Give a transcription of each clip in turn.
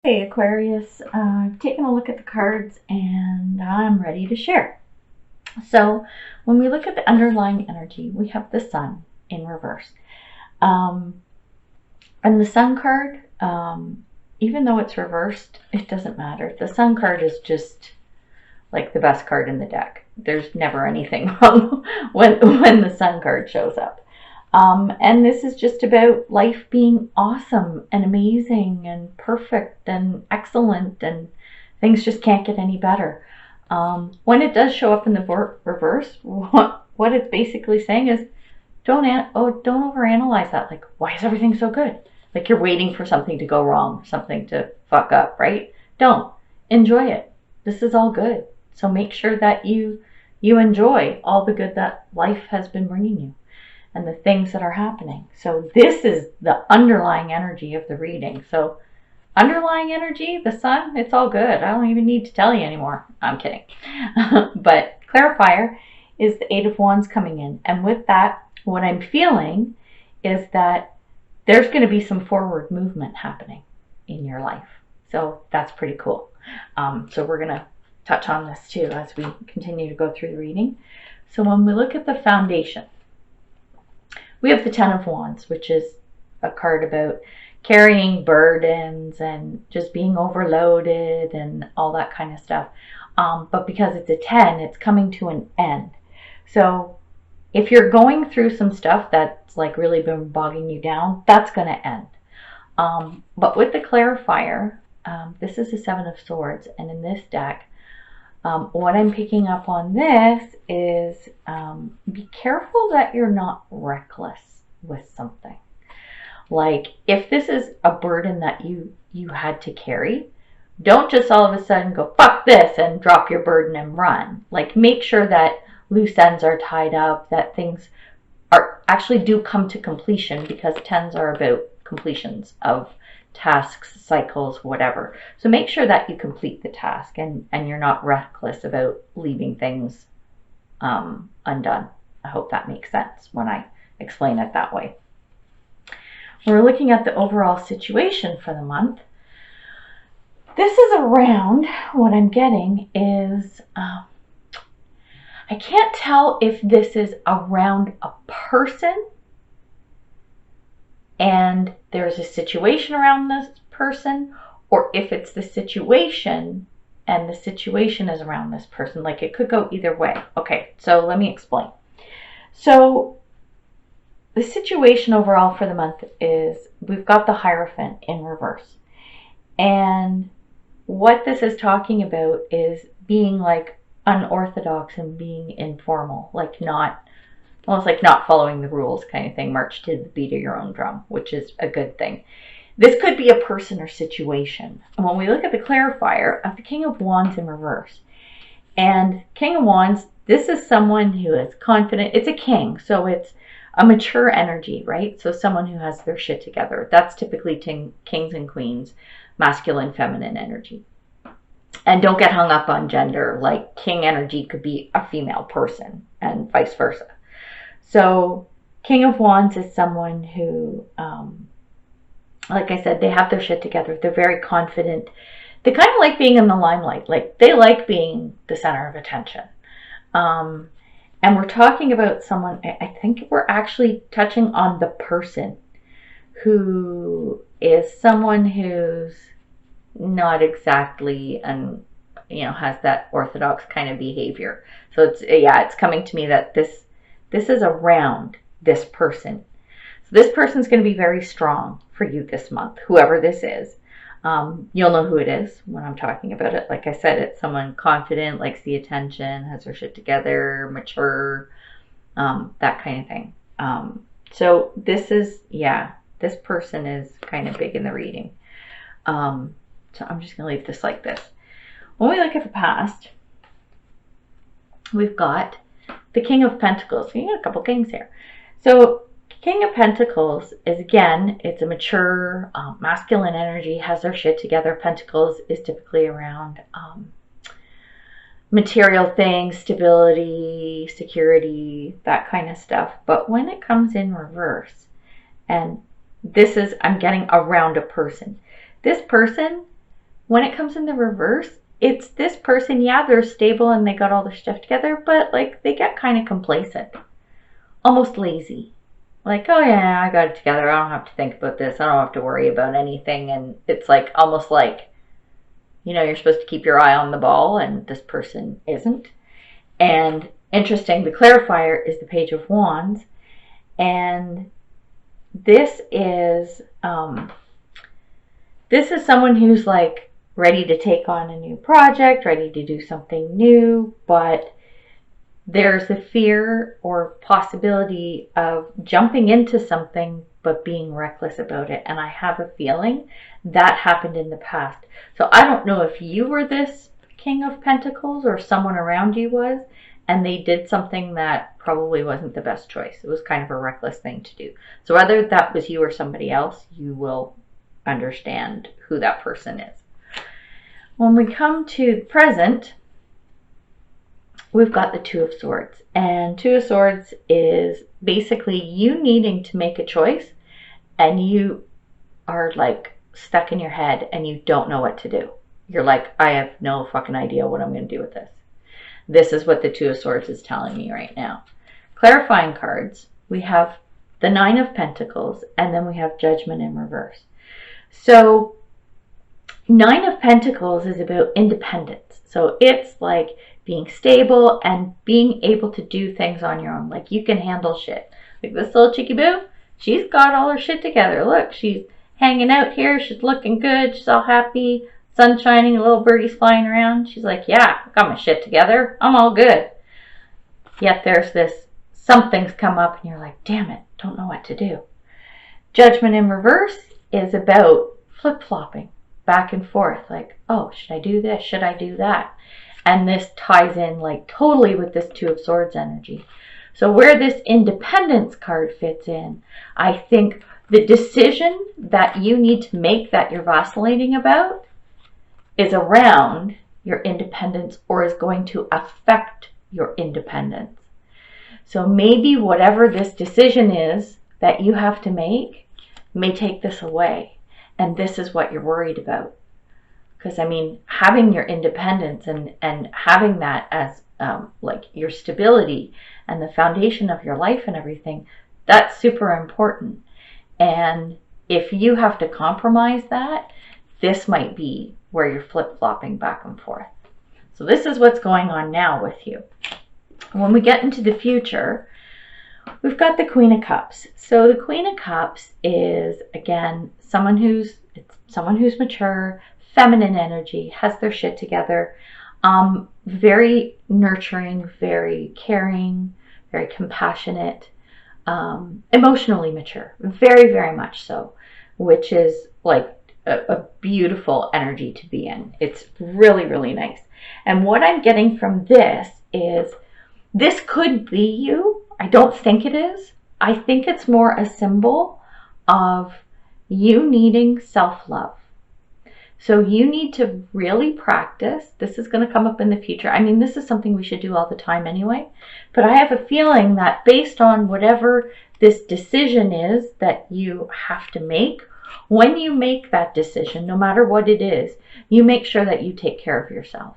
Hey Aquarius, I've taken a look at the cards and I'm ready to share. So, when we look at the underlying energy, we have the Sun in reverse. Um, and the Sun card, even though it's reversed, it doesn't matter. The Sun card is just like the best card in the deck. There's never anything wrong when the Sun card shows up. And this is just about life being awesome and amazing and perfect and excellent, and things just can't get any better. When it does show up in the reverse, what it's basically saying is don't overanalyze that. Like, why is everything so good? Like you're waiting for something to go wrong, something to fuck up, right? Don't. Enjoy it. This is all good. So make sure that you enjoy all the good that life has been bringing you and the things that are happening. So this is the underlying energy of the reading. So underlying energy, the Sun, it's all good. I don't even need to tell you anymore. I'm kidding. But clarifier is the Eight of Wands coming in. And with that, what I'm feeling is that there's going to be some forward movement happening in your life. So that's pretty cool. So we're going to touch on this too as we continue to go through the reading. So when we look at the foundation, we have the Ten of Wands, which is a card about carrying burdens and just being overloaded and all that kind of stuff. But because it's a 10, it's coming to an end. So if you're going through some stuff that's like really been bogging you down, that's going to end. But with the clarifier, this is the Seven of Swords, and in this deck, what I'm picking up on this is be careful that you're not reckless with something. Like if this is a burden that you had to carry, don't just all of a sudden go fuck this and drop your burden and run. Like make sure that loose ends are tied up, that things are actually do come to completion, because tens are about completions of tasks, cycles, whatever. So make sure that you complete the task and you're not reckless about leaving things undone. I hope that makes sense when I explain it that way. We're looking at the overall situation for the month. This is around, what I'm getting is, I can't tell if this is around a person and there's a situation around this person, or if it's the situation and the situation is around this person. Like it could go either way. Okay, so let me explain. So the situation overall for the month is we've got the Hierophant in reverse. And what this is talking about is being like unorthodox and being informal, like not almost like not following the rules kind of thing, march to the beat of your own drum, which is a good thing. This could be a person or situation. And when we look at the clarifier of the King of Wands in reverse, and King of Wands, this is someone who is confident. It's a king, so it's a mature energy, right? So someone who has their shit together. That's typically kings and queens, masculine, feminine energy. And don't get hung up on gender. Like king energy could be a female person and vice versa. So King of Wands is someone who, like I said, they have their shit together. They're very confident. They kind of like being in the limelight. Like they like being the center of attention. And we're talking about someone, I think we're actually touching on the person who is someone who's not exactly, and has that orthodox kind of behavior. So it's coming to me that this is around this person. So this person's going to be very strong for you this month, whoever this is. You'll know who it is when I'm talking about it. Like I said, it's someone confident, likes the attention, has their shit together, mature, that kind of thing. So this person is kind of big in the reading. So I'm just going to leave this like this. When we look at the past, we've got the King of Pentacles. You got a couple kings here. So King of Pentacles is, again, it's a mature, masculine energy, has their shit together. Pentacles is typically around material things, stability, security, that kind of stuff. But when it comes in reverse, and this is, I'm getting around a person. This person when it comes in the reverse, it's this person, yeah, they're stable and they got all their stuff together, but like they get kind of complacent, almost lazy. Like, oh yeah, I got it together. I don't have to think about this. I don't have to worry about anything. And it's like almost like, you know, you're supposed to keep your eye on the ball and this person isn't. And interesting, the clarifier is the Page of Wands. And this is someone who's like ready to take on a new project, ready to do something new, but there's a fear or possibility of jumping into something but being reckless about it. And I have a feeling that happened in the past. So I don't know if you were this King of Pentacles or someone around you was, and they did something that probably wasn't the best choice. It was kind of a reckless thing to do. So whether that was you or somebody else, you will understand who that person is. When we come to the present, we've got the Two of Swords. And Two of Swords is basically you needing to make a choice and you are like stuck in your head and you don't know what to do. You're like, I have no fucking idea what I'm going to do with this. This is what the Two of Swords is telling me right now. Clarifying cards, we have the Nine of Pentacles and then we have Judgment in reverse. So Nine of Pentacles is about independence. So it's like being stable and being able to do things on your own. Like you can handle shit. Like this little chickie boo, she's got all her shit together. Look, she's hanging out here. She's looking good. She's all happy. Sun shining, little birdies flying around. She's like, yeah, I got my shit together. I'm all good. Yet there's this, something's come up and you're like, damn it, don't know what to do. Judgment in reverse is about flip-flopping back and forth. Like, oh, should I do this? Should I do that? And this ties in like totally with this Two of Swords energy. So where this independence card fits in, I think the decision that you need to make that you're vacillating about is around your independence or is going to affect your independence. So maybe whatever this decision is that you have to make may take this away. And this is what you're worried about. Because, I mean, having your independence and having that as like your stability and the foundation of your life and everything, that's super important. And if you have to compromise that, this might be where you're flip-flopping back and forth. So this is what's going on now with you. When we get into the future, we've got the Queen of Cups. So the Queen of Cups is, again, someone who's mature, feminine energy, has their shit together, very nurturing, very caring, very compassionate, emotionally mature, very, very much so, which is like a beautiful energy to be in. It's really, really nice. And what I'm getting from this is this could be you. I don't think it is. I think it's more a symbol of you needing self-love. So you need to really practice. This is going to come up in the future. I mean, this is something we should do all the time anyway. But I have a feeling that based on whatever this decision is that you have to make, when you make that decision, no matter what it is, you make sure that you take care of yourself.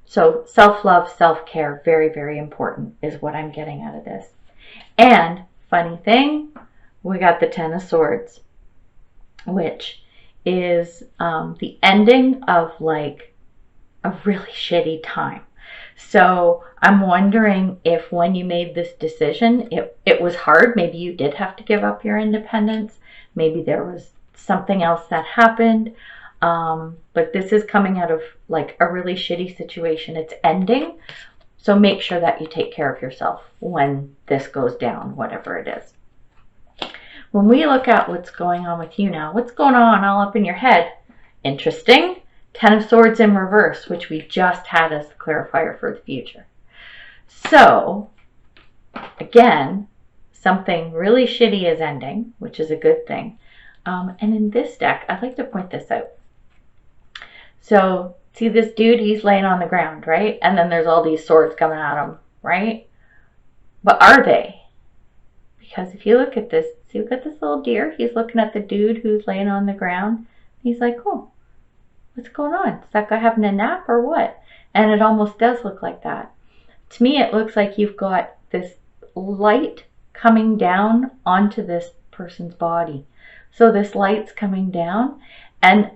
So self-love, self-care, very, very important is what I'm getting out of this. And funny thing, we got the Ten of Swords, which is the ending of like a really shitty time. So I'm wondering if when you made this decision, it was hard. Maybe you did have to give up your independence. Maybe there was something else that happened. But this is coming out of like a really shitty situation. It's ending. So make sure that you take care of yourself when this goes down, whatever it is. When we look at what's going on with you now, what's going on all up in your head? Interesting. Ten of Swords in reverse, which we just had as the clarifier for the future. So, again, something really shitty is ending, which is a good thing. And in this deck, I'd like to point this out. So, see this dude? He's laying on the ground, right? And then there's all these swords coming at him, right? But are they? Because if you look at this, see, look at this little deer. He's looking at the dude who's laying on the ground. He's like, oh, What's going on? Is that guy having a nap or what? And it almost does look like that. To me, it looks like you've got this light coming down onto this person's body. So this light's coming down, and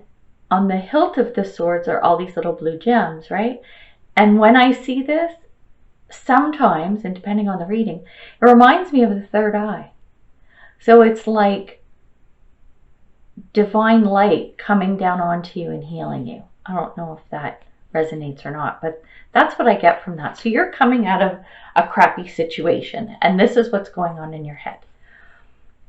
on the hilt of the swords are all these little blue gems, right? And when I see this, sometimes, and depending on the reading, it reminds me of the third eye. So it's like divine light coming down onto you and healing you. I don't know if that resonates or not, but that's what I get from that. So you're coming out of a crappy situation, and this is what's going on in your head.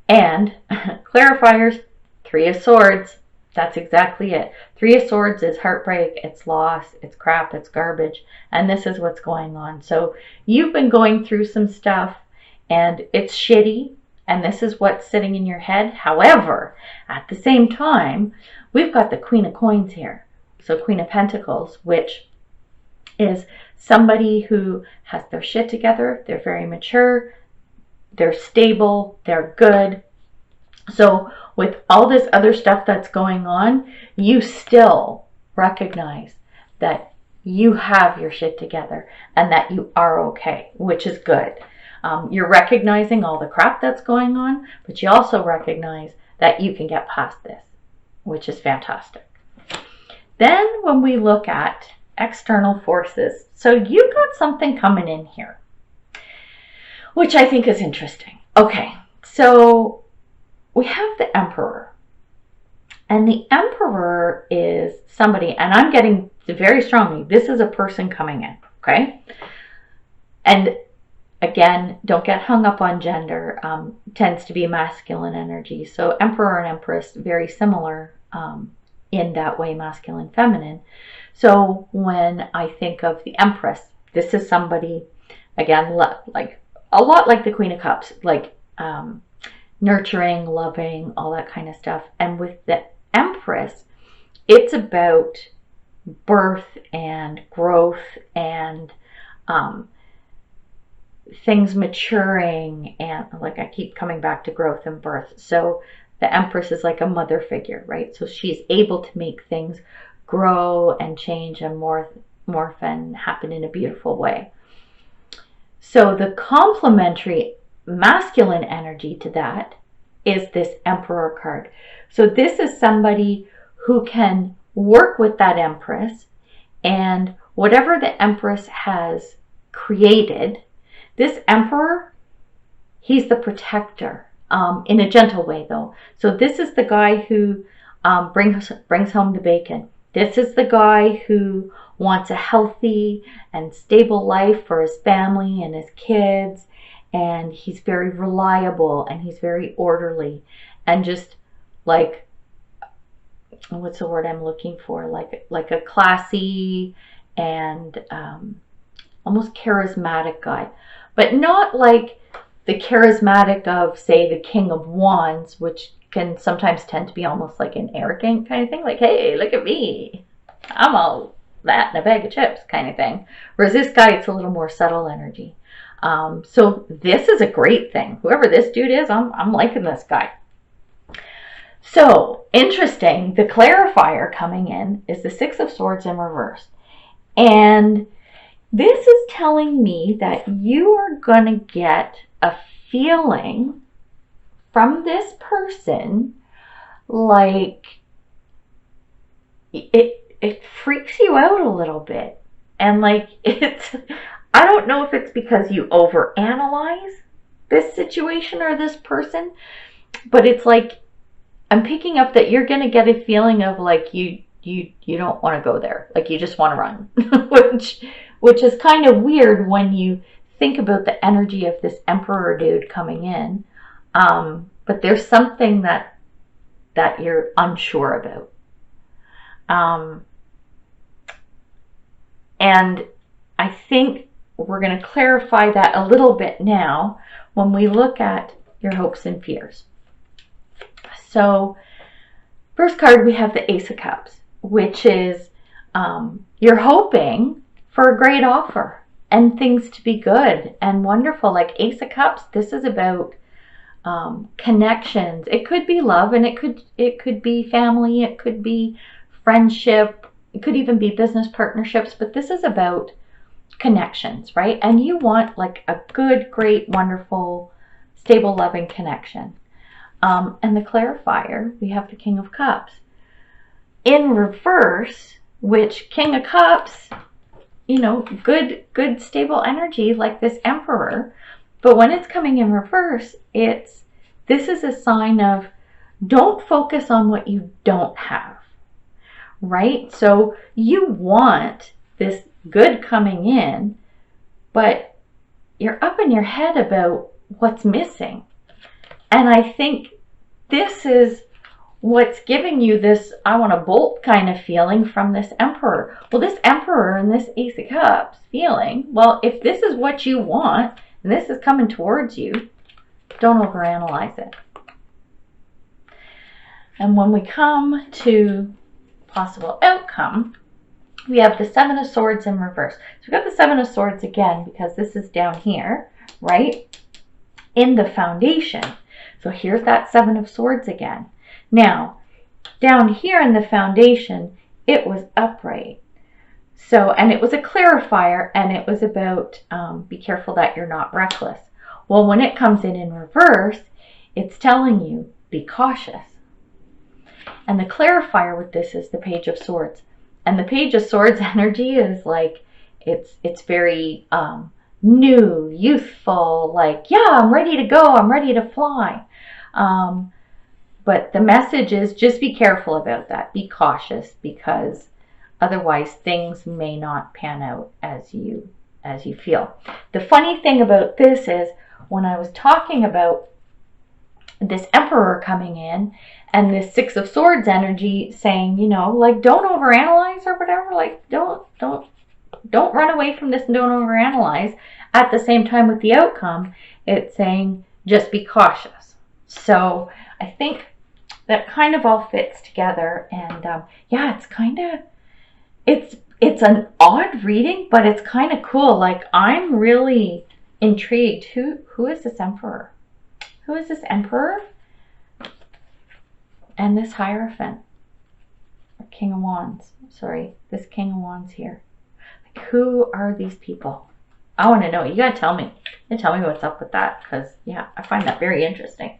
And clarifiers, Three of Swords, that's exactly it. Three of Swords is heartbreak, it's loss, it's crap, it's garbage, and this is what's going on. So you've been going through some stuff, and it's shitty, and this is what's sitting in your head. However, at the same time, we've got the Queen of Coins here. So Queen of Pentacles, which is somebody who has their shit together, they're very mature, they're stable, they're good. So with all this other stuff that's going on, you still recognize that you have your shit together and that you are okay, which is good. You're recognizing all the crap that's going on, but you also recognize that you can get past this, which is fantastic. Then when we look at external forces, so you've got something coming in here, which I think is interesting. Okay, so we have the Emperor. And the Emperor is somebody, and I'm getting very strongly, this is a person coming in, okay? And again, don't get hung up on gender. Tends to be masculine energy. So Emperor and Empress, very similar in that way, masculine, feminine. So when I think of the Empress, this is somebody, again, like a lot like the Queen of Cups, like nurturing, loving, all that kind of stuff. And with the Empress, it's about birth and growth and things maturing, and like I keep coming back to growth and birth. So the Empress is like a mother figure, right? So she's able to make things grow and change and morph and happen in a beautiful way. So the complementary masculine energy to that is this Emperor card. So this is somebody who can work with that Empress, and whatever the Empress has created, this Emperor, he's the protector, in a gentle way though. So this is the guy who brings home the bacon. This is the guy who wants a healthy and stable life for his family and his kids. And he's very reliable and he's very orderly and just like, what's the word I'm looking for? Like a classy and almost charismatic guy. But not like the charismatic of, say, the King of Wands, which can sometimes tend to be almost like an arrogant kind of thing. Like, hey, look at me. I'm all that in a bag of chips kind of thing. Whereas this guy, it's a little more subtle energy. So this is a great thing. Whoever this dude is, I'm liking this guy. So interesting, the clarifier coming in is the Six of Swords in reverse. And this is telling me that you are going to get a feeling from this person like it freaks you out a little bit. And like it's, I don't know if it's because you overanalyze this situation or this person, but it's like I'm picking up that you're going to get a feeling of like you don't want to go there. Like you just want to run, which is kind of weird when you think about the energy of this Emperor dude coming in. But there's something that you're unsure about. And I think we're going to clarify that a little bit now when we look at your hopes and fears. So first card, we have the Ace of Cups, which is you're hoping for a great offer and things to be good and wonderful. Like Ace of Cups, this is about connections. It could be love, and it could be family, it could be friendship, It could even be business partnerships, but this is about connections, right? And you want like a good, great, wonderful, stable, loving connection. And the clarifier, we have the King of Cups. In reverse, which King of Cups, you know, good, stable energy like this Emperor. But when it's coming in reverse, this is a sign of don't focus on what you don't have, right? So you want this good coming in, but you're up in your head about what's missing. And I think this is what's giving you this I want to bolt kind of feeling from this Emperor. Well, this Emperor and this Ace of Cups feeling, well, if this is what you want and this is coming towards you, don't overanalyze it. And when we come to possible outcome, we have the Seven of Swords in reverse. So we've got the Seven of Swords again because this is down here, right? In the foundation. So here's that Seven of Swords again. Now, down here in the foundation, it was upright. So, and it was a clarifier, and it was about be careful that you're not reckless. Well, when it comes in reverse, it's telling you, be cautious. And the clarifier with this is the Page of Swords. And the Page of Swords energy is like, it's very new, youthful, like, yeah, I'm ready to go, I'm ready to fly. But the message is just be careful about that. Be cautious, because otherwise things may not pan out as you feel. The funny thing about this is when I was talking about this Emperor coming in and this Six of Swords energy saying, you know, like, don't overanalyze or whatever, like don't run away from this and don't overanalyze. At the same time with the outcome, it's saying just be cautious. So I think that kind of all fits together, and yeah, it's kind of, it's an odd reading, but it's kind of cool. Like, I'm really intrigued. Who is this Emperor? Who is this Emperor? And this Hierophant, or King of Wands. Sorry, this King of Wands here. Like, who are these people? I want to know. You gotta tell me. You gotta tell me what's up with that, because yeah, I find that very interesting.